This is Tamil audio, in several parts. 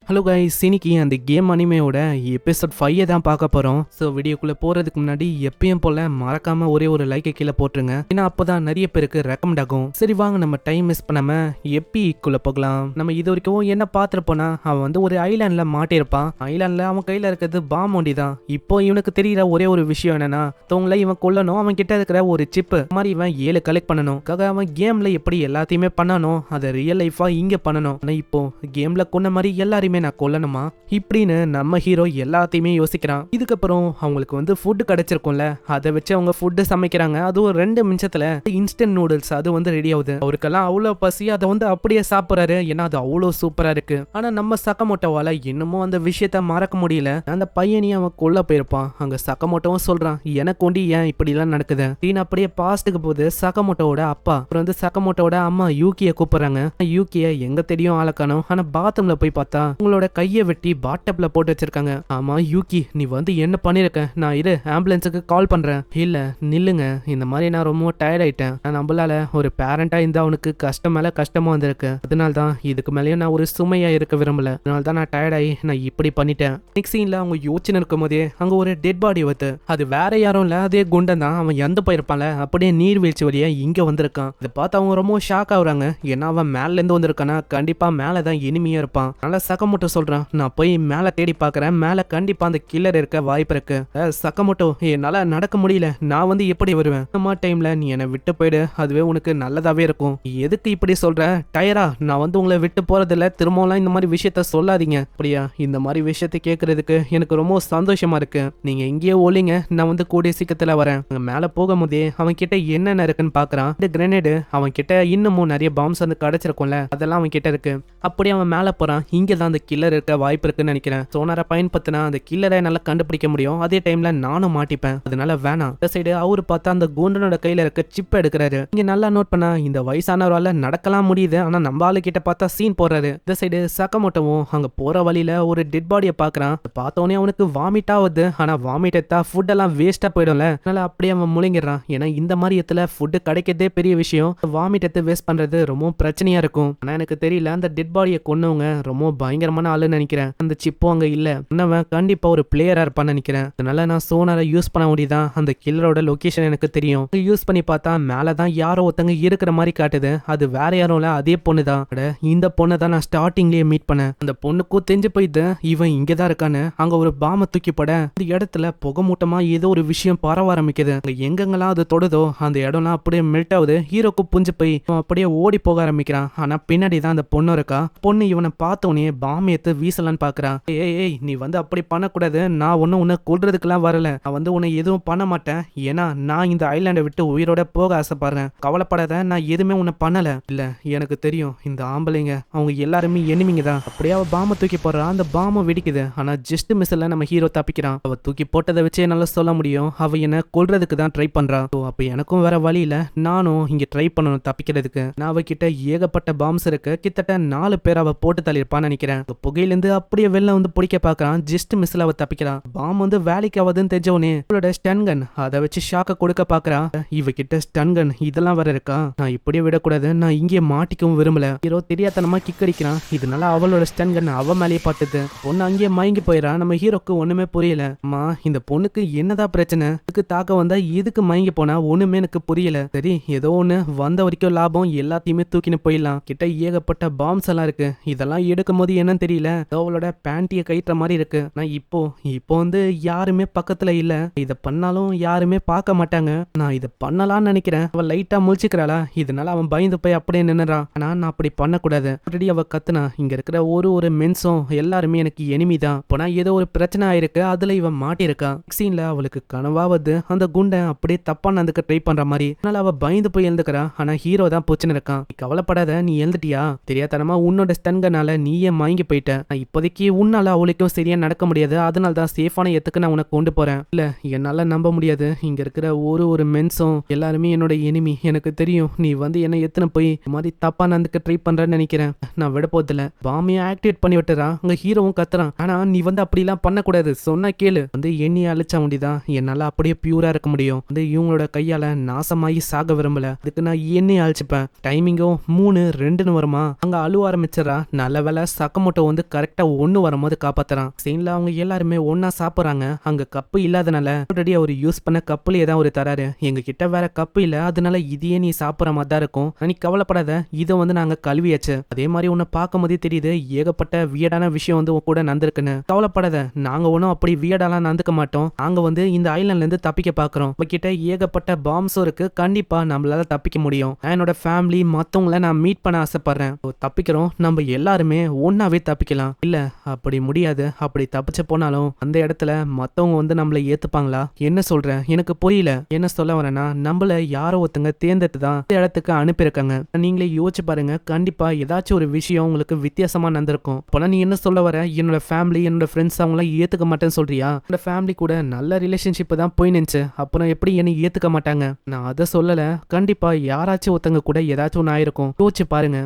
ஹலோ கைஸ், இன்னைக்கு அந்த கேம் அனிமேயோட எபிசோட் 5 தான் பார்க்க போகிறோம். ஸோ வீடியோக்குள்ளே போகிறதுக்கு முன்னாடி எப்பயும் போல் மறக்காமல் ஒரே ஒரு லைக்கை கீழே போட்டுருங்க. ஏன்னா அப்போ தான் நிறைய பேருக்கு ரெக்கமெண்ட் ஆகும். சரி வாங்க நம்ம டைம் மிஸ் பண்ணாமல் எப்பிக்குள்ளே போகலாம். நம்ம இது வரைக்கும் என்ன பார்த்துருப்போனா, அவன் வந்து ஒரு ஐலாண்டில் மாட்டியிருப்பான். ஐலாண்டில் அவன் கையில் இருக்கிறது பாம் ஒண்டி தான். இப்போ இவனுக்கு தெரிகிற ஒரே ஒரு விஷயம் என்னன்னா, தவங்களை இவன் கொல்லணும். அவன் கிட்ட இருக்கிற ஒரு சிப்பு மாதிரி இவன் 7 கலெக்ட் பண்ணணும். அவன் கேமில் எப்படி எல்லாத்தையுமே பண்ணணும், அதை ரியல் லைஃபாக இங்கே பண்ணணும். ஆனால் இப்போ கேமில் கொன்ன மாதிரி எல்லாருமே நான் கொல்லணுமா இப்படின்னு நம்ம ஹீரோ எல்லாத்தையுமே யோசிக்கிறான். இதுக்கப்புறம் அவங்களுக்கு வந்து ஃபுட் கிடைச்சிருக்கும்ல, அதை வச்சு அவங்க ஃபுட்டு சமைக்கிறாங்க. அதுவும் 2 நிமிஷத்துல இன்ஸ்டன்ட் நூடுல்ஸ் அது வந்து ரெடி ஆகுது. அவருக்கெல்லாம் அவ்வளோ பசி, அதை வந்து அப்படியே சாப்பிட்றாரு. ஏன்னா அது அவ்வளோ சூப்பரா இருக்கு. ஆனா நம்ம சக்கமோட்டோவால இன்னமும் அந்த விஷயத்த மறக்க முடியல. அந்த பையனையும் அவன் கொல்ல போயிருப்பான். அங்க சக்கமோட்டோவும் சொல்றான், எனக்கு ஒண்டி ஏன் இப்படி எல்லாம் நடக்குது. தீன் அப்படியே பாஸ்ட்டுக்கு போது சக்கமோட்டோவோட அப்பா அப்புறம் வந்து சக்கமோட்டோட அம்மா யூகிய கூப்பிடுறாங்க. யூகிய எங்க தெரியும் ஆளக்கானோம். ஆனா பாத்ரூம்ல போய் பார்த்தா உங்களோட கையை வெட்டி பாட்டப்ல போட்டு வச்சிருக்காங்க. ஆமா யூகி, நீ வந்து என்ன பண்ணிருக்க? நான் இரு ஆம்புலன்ஸுக்கு கால் பண்றேன். இல்ல நில்லுங்க, இந்த மாதிரி நான் ரொம்ப டயர்ட் ஆயிட்டேன். நம்மளால ஒரு பேரண்டா இந்த அவனுக்கு கஷ்டம் மேல கஷ்டமா வந்திருக்கு. அதனால்தான் இதுக்கு மேலேயும் நான் ஒரு சுமையா இருக்க விரும்பல. அதனால்தான் நான் டயர்ட் ஆகி நான் இப்படி பண்ணிட்டேன். நெக்ஸ்ட் சீன்ல அவங்க யோசனை இருக்கும் போதே அங்க ஒரு டெட் பாடி வந்து, அது வேற யாரும் இல்ல, அதே குண்டன் தான். அவன் எந்த போயிருப்பான்ல, அப்படியே நீர்வீழ்ச்சி வழியா இங்க வந்திருக்கான். இதை பார்த்து அவங்க ரொம்ப ஷாக் ஆகுறாங்க. ஏன்னா அவன் மேல இருந்து வந்திருக்கானா, கண்டிப்பா மேலதான் இனிமையா இருப்பான். நல்லா சக்கமோட்டோ சொல்றான், நான் போய் மேல தேடி பாக்குறேன், மேல கண்டிப்பா அந்த கில்லர் இருக்க வாய்ப்பு இருக்கு. சக்கமோட்டோ, என்னால நடக்க முடியல, நான் வந்து எப்படி வருவேன்? இந்த மாதிரி டைம்ல நீ என்னை விட்டு போயிடு, அதுவே உனக்கு நல்லதாவே இருக்கும். எதுக்கு இப்படி சொல்ற? டயரா? நான் வந்து உங்களை விட்டு போறதில்ல, திரும்பலாம் இந்த மாதிரி விஷயத்த சொல்லாதீங்க. அப்படியா? இந்த மாதிரி விஷயத்த கேட்கறதுக்கு எனக்கு ரொம்ப சந்தோஷமா இருக்கு. நீங்க இங்கேயே ஒளிங்க, நான் வந்து கூடிய சீக்கிரத்துல வரேன். மேல போகும்போதே அவன் கிட்ட என்னென்ன இருக்குன்னு பாக்குறான். இந்த கிரனேடு அவன் கிட்ட இன்னமும் நிறைய பாம்ஸ் வந்து கிடைச்சிருக்கும்ல, அதெல்லாம் அவன் கிட்ட இருக்கு. அப்படியே அவன் மேல போறான். இங்கதான் அந்த கில்லர் இருக்க வாய்ப்பு இருக்குன்னு நினைக்கிறேன். சோனாரை பயன்படுத்தினா அந்த கில்லரை நல்லா கண்டுபிடிக்க முடியும். அதே டைம்ல நானும் மாட்டிப்பேன், அதனால வேணாம். இந்த சைடு அவரு பார்த்தா அந்த குண்டனோட கையில இருக்க சிப் எடுக்கிறாரு. இங்க நல்லா நோட் பண்ணா இந்த வயசானவரால நடக்கலாம் முடியுது, ஆனா நம்ம ஆளு கிட்ட பார்த்தா சீன் போடுறாரு. இந்த சைடு சக்கமோட்டோவும் அங்க போற வழியில ஒரு டெட் பாடியை பாக்குறான். பார்த்தோன்னே அவனுக்கு வாமிட் ஆகுது. ஆனா வாமிட் எடுத்தா ஃபுட் எல்லாம் வேஸ்டா போயிடும்ல, அதனால அப்படியே அவன் முழுங்கிடுறான். ஏன்னா இந்த மாதிரி இடத்துல ஃபுட் கிடைக்கிறதே பெரிய விஷயம். வாமிட் எடுத்து வேஸ்ட் பண்றது ரொம்ப பிரச்சனையா இருக்கும். ஆனா எனக்கு தெரியல, அந்த டெட் பாடியை கொன்னவங்க ரொம்ப பயங்கரமான ஆளுன்னு நினைக்கிறேன். அந்த சிப்பும் அங்க இல்ல, அவன் கண்டிப்பா ஒரு பிளேயரா இருப்பான்னு நினைக்கிறேன். அதனால நான் சோனாரை யூஸ் பண்ண முடியுதான். அந்த கில்லரோட லொகேஷன் எனக்கு தெரியும். யூஸ் பண்ணி பார்த்தா மேலதான் யாரோ ஒருத்தங்க இருக்கிற மாதிரி காட்டுது. அது வேற யாரும் இல்ல, அதே பொண்ணுதான். இந்த பொண்ணை தான் நான் ஸ்டார்டிங்லயே மீட் பண்ணேன். அந்த பொண்ணுக்கும் தெரிஞ்சு போயிட்டு இவன் இங்கதான் இருக்கான்னு அங்க ஒரு பாம தூக்கி போட அந்த இடத்துல புகை மூட்டமா ஏதோ ஒரு விஷயம் பரவ ஆரம்பிக்குது. எங்கெங்கெல்லாம் அது தொடுதோ அந்த இடம்லாம் அப்படியே மெல்ட் ஆகுது. ஹீரோக்கு புஞ்சு போய் அப்படியே ஓடி போக ஆரம்பிக்கிறான். ஆனா பின்னாடி தான் அந்த பொண்ணு இருக்கா. பொண்ணு இவனை பார்த்தோன்னே பாம் எடுத்து வீசலான்னு பாக்குறான். ஏய் நீ வந்து அப்படி பண்ணக்கூடாது, நான் ஒன்னும் உன்னை கொல்றதுக்கெல்லாம் வரல, நான் வந்து உன்னை எதுவும் பண்ண மாட்டேன். ஏன்னா நான் இந்த ஐலாண்டை விட்டு உயிரோட போக ஆசைப்படுறேன். கவலைப்படாத, நான் எதுவுமே உன்னை பண்ணல. இல்ல எனக்கு தெரியும், இந்த ஆம்பளைங்க அவங்க எல்லாருமே எனிமிங்க தான். அப்படியே அவ பாம தூக்கி போடுறா. அந்த பாம வெடிக்குது. ஆனா ஜஸ்ட் மிஸ்ல நம்ம ஹீரோ தப்பிக்கிறான். அவ தூக்கி போட்டதை வச்சே நல்லா சொல்ல முடியும், அவ என்ன கொல்றதுக்கு தான் ட்ரை பண்றா. அப்ப எனக்கும் வேற வழி இல்ல, நானும் இங்க ட்ரை பண்ணணும் தப்பிக்கிறதுக்கு. நான் அவகிட்ட ஏகப்பட்ட பாம்ஸ் இருக்கு. கிட்டத்தட்ட 4 பேர் அவ போட்டு தள்ளிருப்பான்னு நினைக்கிறேன். புகையிலிருந்து அப்படியே வெளில வந்து பிடிக்க பாக்குறான். ஜஸ்ட் மிஸ்ல அவ தப்பிக்கிறான். பாம் வந்து வேலைக்கு ஆகுதுன்னு தெரிஞ்சவனே அவளோட ஸ்டன்கன் அதை வச்சு ஷாக்க கொடுக்க பாக்குறா. இவகிட்ட ஸ்டன்கன் இதெல்லாம் வேற இருக்கா, நான் இப்படியே விடக்கூடாது, நான் இங்கே மாட்டிக்கவும் விரும்பல. ஹீரோ தெரியாதனமா கிக் அடிக்கிறான். இதனால அவளோட ஸ்டன்கன் அவ மேலேயே பார்த்துது. பொண்ணு அங்கேயே மயங்கி போயிடா. நம்ம ஹீரோக்கு ஒண்ணுமே புரியல. அம்மா இந்த பொண்ணுக்கு என்னதான் பிரச்சனை, இதுக்கு தாக்க வந்தா இதுக்கு மயங்கி போனா ஒண்ணுமே எனக்கு புரியல. சரி ஏதோ ஒண்ணு வந்த வரைக்கும் லாபம், எல்லாத்தையுமே தூக்கின்னு போயிடலாம். கிட்ட ஏகப்பட்ட பாம்ஸ் எல்லாம் இருக்கு. இதெல்லாம் எடுக்கும் போது என்னன்னு தெரியல, அவளோட பேண்டிய கயிற்ற மாதிரி இருக்கு. நான் இப்போ வந்து யாருமே பக்கத்துல இல்ல, இத பண்ணாலும் யாருமே பார்க்க மாட்டாங்க. நான் இத பண்ணலாம்னு நினைக்கிறேன். அவ லைட்டா முழிச்சுக்கிறாளா, இதனால அவன் பயந்து போய் அப்படியே நின்னுறான். ஆனா நான் அப்படி பண்ணக்கூடாது. ஆல்ரெடி அவ கத்துனா, இங்க இருக்கிற ஒரு மென்ஸும் எல்லாருமே எனக்கு எனிமி தான். போனா ஏதோ ஒரு பிரச்சனை ஆயிருக்கு, அதுல இவன் மாட்டிருக்கா. சீன்ல அவளுக்கு கனவாவது அந்த குண்டன் அப்படியே தப்பா நடந்துக்க ட்ரை பண்ற மாதிரி. அதனால அவ பயந்து போய் எழுந்துக்கிறா. ஆனா ஹீரோ தான் போச்சுன்னு இருக்கான். நீ கவலைப்படாத, நீ எழுந்துட்டியா? தெரியாதனமா உன்னோட ஸ்டன்கனால நீயே மயங்கி போயிட்ட. நான் இப்போதைக்கு உன்னால அவளுக்கும் சரியா நடக்க முடியாது, அதனால தான் சேஃபான இடத்துக்கு நான் உனக்கு கொண்டு போறேன். இல்ல என்னால நம்ப முடியாது, இங்க இருக்கிற ஒரு மென்ஸும் எல்லாருமே என்னோட எனிமி. எனக்கு தெரியும், நீ வந்து என்ன எத்தனை போய் இந்த மாதிரி தப்பா நடந்துக்க ட்ரை பண்றேன்னு நினைக்கிறேன். நான் விட போதில்ல. பாமியை ஆக்டிவேட் பண்ணி விட்டுறான். அங்க ஹீரோவும் கத்துறான். ஆனா நீ வந்து அப்படிலாம் பண்ணக்கூடாது, சொன்னா கேளு. வந்து எண்ணியை அழிச்சா முடியுதான், என்னால அப்படியே பியூரா இருக்க முடியும். வந்து இவங்களோட கையால நாசமாகி சாக விரும்பல, அதுக்கு நான் எண்ணெய் அழிச்சுப்பேன். டைமிங்கும் 3:02 வருமா. அங்க அழுவ ஆரம்பிச்சிடறா. நல்ல வேலை சக்கமோட்டோ சகமோட்டோ வந்து கரெக்டா ஒண்ணு வரும்போது காப்பாத்துறான். சீன்ல அவங்க எல்லாருமே ஒன்னா சாப்பிடுறாங்க. அங்க கப்பு இல்லாதனால ஆல்ரெடி அவர் யூஸ் பண்ண கப்புலயே தான் ஒரு தராரு. எங்க கிட்ட வேற கப்பு இல்ல, அதனால இதையே நீ சாப்பிடுற மாதிரி தான் இருக்கும், நீ கவலைப்படாத, இதை வந்து நாங்க கழுவியாச்சு. அதே மாதிரி உன்னை பார்க்கும் போதே தெரியுது ஏகப்பட்ட வியடான விஷயம் வந்து உன் கூட நடந்திருக்குன்னு. கவலைப்படாத, நாங்க ஒன்றும் அப்படி வியடாலாம் நடந்துக்க மாட்டோம். நாங்க வந்து இந்த ஐலாண்ட்ல இருந்து தப்பிக்க பாக்குறோம். உங்ககிட்ட ஏகப்பட்ட பாம்ஸும் இருக்கு, கண்டிப்பா நம்மளால தப்பிக்க முடியும். நான் என்னோட ஃபேமிலி மத்தவங்கள நான் மீட் பண்ண ஆசைப்படுறேன். தப்பிக்கிறோம், நம்ம எல்லாருமே ஒன்னாவே தப்பிக்கலாம். இல்ல அப்படி முடியாது, அப்படி தப்பிச்சு போனாலும் அந்த இடத்துல மத்தவங்க வந்து நம்மள ஏத்துப்பாங்களா? என்ன சொல்ற, எனக்கு புரியல. என்ன சொல்ல வரேன்னா, நம்மள யாரோ ஒருத்தங்க தேர்ந்தெடுத்து தான் இந்த இடத்துக்கு அனுப்பியிருக்காங்க. நீங்களே யோசிச்சு பாருங்க, கண்டிப்பா ஏதாச்சும் ஒரு விஷயம் உங்களுக்கு வித்தியாசமா நடந்திருக்கும். அப்போனா நீ என்ன சொல்ல வர, என்னோட ஃபேமிலி என்னோட ஃப்ரெண்ட்ஸ் அவங்களாம் ஏத்துக்க மாட்டேன்னு சொல்றியா? என்னோட ஃபேமிலி கூட நல்ல ரிலேஷன்ஷிப் தான் போய் நினைச்சு, அப்புறம் எப்படி என்னை ஏத்துக்க மாட்டாங்க? நான் அதை சொல்லல, கண்டிப்பா யாராச்சும் ஒருத்தங்க கூட ஏதாச்சும் ஒன்று ஆயிருக்கும். யோசிச்சு பாருங்க.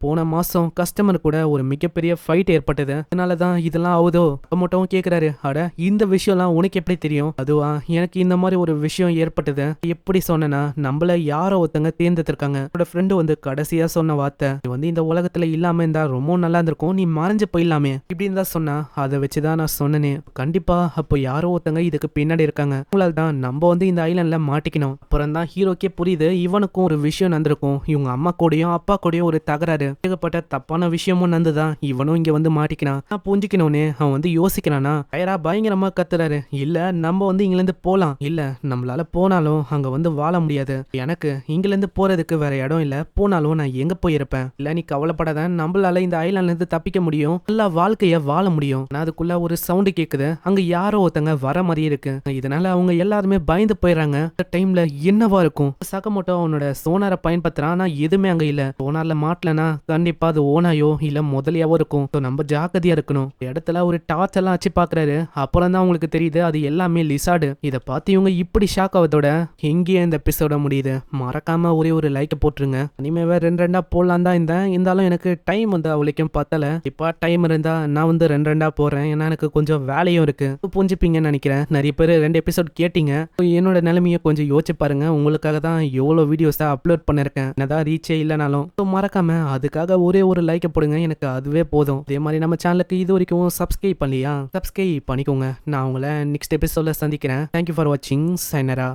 போன மாசம் கஸ்டமர் கூட ஒரு மிகப்பெரிய ஃபைட் ஏற்பட்டது, அதனாலதான் இதெல்லாம் ஆகுதோ? மட்டும் கேக்குறாரு. அட, இந்த விஷயம்லாம் உனக்கு எப்படி தெரியும்? அதுவா, எனக்கு இந்த மாதிரி ஒரு விஷயம் ஏற்பட்டது. எப்படி சொன்னா, நம்மள யாரோ ஒருத்தங்க தேர்ந்தெடுத்திருக்காங்க. என்னோட ஃப்ரெண்டு வந்து கடைசியா சொன்ன வார்த்தை, நீ வந்து இந்த உலகத்துல இல்லாம இருந்தா ரொம்ப நல்லா இருந்திருக்கும், நீ மறைஞ்சு போயிடலாமே இப்படின்னு தான் சொன்னா. அதை வச்சுதான் நான் சொன்னேனே. கண்டிப்பா அப்போ யாரோ ஒருத்தங்க இதுக்கு பின்னாடி இருக்காங்க. உங்களால தான் நம்ம வந்து இந்த ஐலாண்ட்ல மாட்டிக்கணும். அப்புறம் தான் ஹீரோக்கே புரியுது இவனுக்கும் ஒரு விஷயம் நடந்திருக்கும். இவங்க அம்மா கூடயும் அப்பா கூடயும் ஒரு தகராறு, ஏகப்பட்ட தப்பான விஷயமும் நடந்துதான் இவனும் இங்க வந்து மாட்டிக்கினான். நான் புரிஞ்சுக்கணும்னு அவன் வந்து யோசிக்கிறானா, டயரா பயங்கரமா கத்துறாரு. இல்ல நம்ம வந்து இங்க இருந்து போலாம், இல்ல நம்மளால போனாலும் அங்க வந்து வாழ முடியாது, எனக்கு இங்கிருந்து போறதுக்கு வேற இடம் இல்ல, போனாலும் நான் எங்க போயிருப்பேன். இல்ல நீ கவலைப்படாத, நம்மளால இந்த ஐலாண்ட்ல இருந்து தப்பிக்க முடியும், நல்ல வாழ்க்கைய வாழ முடியும். நான் அதுக்குள்ள ஒரு சவுண்ட் கேக்குது, அங்க யாரோ ஒருத்தங்க வர மாதிரி இருக்கு. இதனால அவங்க எல்லாருமே பயந்து போயிடுறாங்க. இந்த டைம்ல என்னவா இருக்கும்? சகமோட்டோ அவனோட சோனாரை பயன்படுத்துறான், ஆனா எதுவுமே அங்க இல்ல. சோனார்ல மாட்டலனா கண்டிப்பா அது ஓனாயோ இல்ல முதலியாவோ இருக்கும். நம்ம ஜாக்கிரதையா இருக்கணும். இடத்துல ஒரு டார்ச் எல்லாம் வச்சு பாக்குறாரு. அப்புறம் தான் உங்களுக்கு தெரியுது அது எல்லாமே லிசார்டு. இதை பார்த்து இவங்க இப்படி ஷாக் ஆவதோட எங்கேயே இந்த எபிசோட முடியுது. மறக்காம ஒரே ஒரு லைக் போட்டுருங்க. இனிமேவே ரெண்டா போடலாம் தான் இருந்தாலும் எனக்கு டைம் வந்து அவளுக்கும் பத்தல. இப்ப டைம் இருந்தா நான் வந்து ரெண்டா போறேன், ஏன்னா எனக்கு கொஞ்சம் வேலையும் இருக்கு. புரிஞ்சுப்பீங்கன்னு நினைக்கிறேன். நிறைய பேர் 2 எபிசோட் கேட்டீங்க. என்னோட நிலைமையை கொஞ்சம் யோசிச்சு பாருங்க. உங்களுக்காக தான் எவ்வளவு வீடியோஸ் அப்லோட் பண்ணிருக்கேன், என்னதான் ரீச்சே இல்லைனாலும். மறக்காம அதுக்காக ஒரே ஒரு லைக் போடுங்க, எனக்கு அதுவே போதும். அதே மாதிரி நம்ம சேனலுக்கு இது வரைக்கும் சப்ஸ்கிரைப் பண்ணலையா, சப்ஸ்கிரைப் பண்ணிக்கோங்க. நான் உங்களை நெக்ஸ்ட் எபிசோட்ல சந்திக்கிறேன். தேங்க்யூ ஃபார் வாட்சிங். சைனரா.